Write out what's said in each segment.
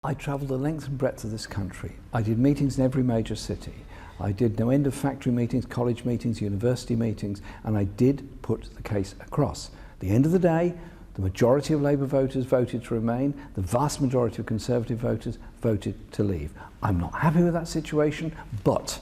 I travelled the length and breadth of this country. I did meetings in every major city. I did no end of factory meetings, college meetings, university meetings, and I did put the case across. At the end of the day, the majority of Labour voters voted to remain, the vast majority of Conservative voters voted to leave. I'm not happy with that situation, but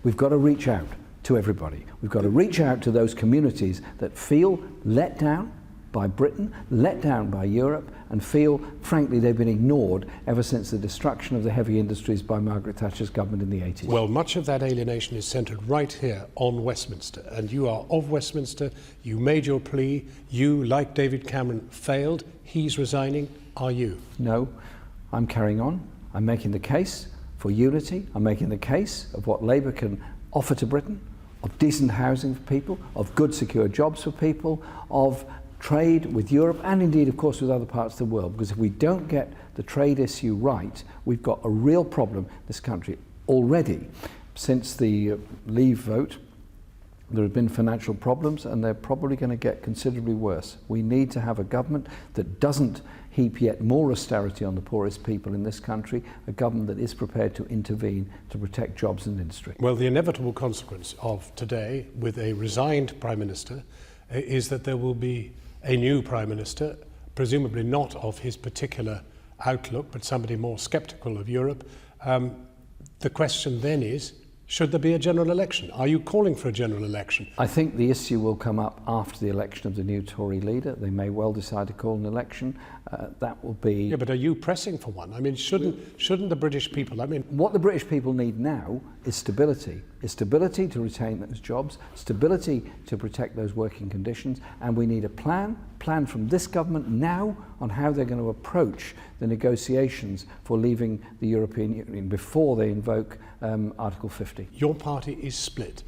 we've got to reach out to everybody. We've got to reach out to those communities that feel let down by Britain, let down by Europe, and feel, frankly, they've been ignored ever since the destruction of the heavy industries by Margaret Thatcher's government in the 80s. Well, much of that alienation is centred right here on Westminster, and you are of Westminster. You made your plea. You, like David Cameron, failed. He's resigning. Are you? No, I'm carrying on. I'm making the case for unity. I'm making the case of what Labour can offer to Britain, of decent housing for people, of good secure jobs for people, of trade with Europe and indeed of course with other parts of the world, because if we don't get the trade issue right, we've got a real problem in this country. Already, since the Leave vote, there have been financial problems and they're probably going to get considerably worse. We need to have a government that doesn't heap yet more austerity on the poorest people in this country, a government that is prepared to intervene to protect jobs and industry. Well, the inevitable consequence of today with a resigned Prime Minister is that there will be a new Prime Minister, presumably not of his particular outlook, but somebody more sceptical of Europe. The question then is, should there be a general election? Are you calling for a general election? I think the issue will come up after the election of the new Tory leader. They may well decide to call an election. That will be... Yeah, but are you pressing for one? I mean, shouldn't the British people... What the British people need now is stability. Is stability to retain those jobs, stability to protect those working conditions, and we need a plan from this government now on how they're going to approach the negotiations for leaving the European Union before they invoke Article 50. Your party is split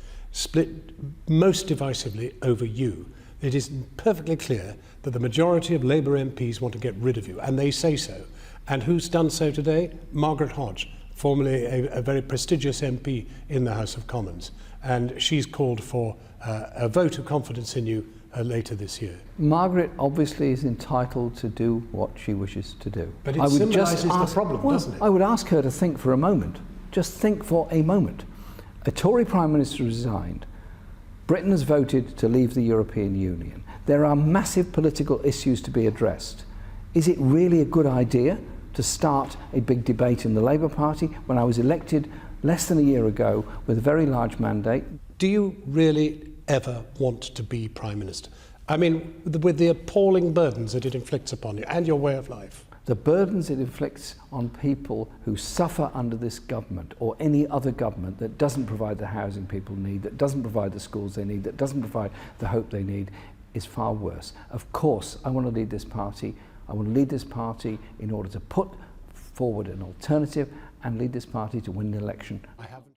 most divisively over you. It is perfectly clear that the majority of Labour MPs want to get rid of you, and they say so. And who's done so today? Margaret Hodge, formerly a very prestigious MP in the House of Commons, and she's called for a vote of confidence in you later this year. Margaret obviously is entitled to do what she wishes to do. But it symbolises the problem, doesn't it? I would ask her to think for a moment. Just think for a moment. A Tory Prime Minister resigned. Britain has voted to leave the European Union. There are massive political issues to be addressed. Is it really a good idea to start a big debate in the Labour Party when I was elected less than a year ago with a very large mandate? Do you really ever want to be Prime Minister? I mean, with the appalling burdens that it inflicts upon you and your way of life. The burdens it inflicts on people who suffer under this government or any other government that doesn't provide the housing people need, that doesn't provide the schools they need, that doesn't provide the hope they need, is far worse. Of course, I want to lead this party. I want to lead this party in order to put forward an alternative and lead this party to win the election.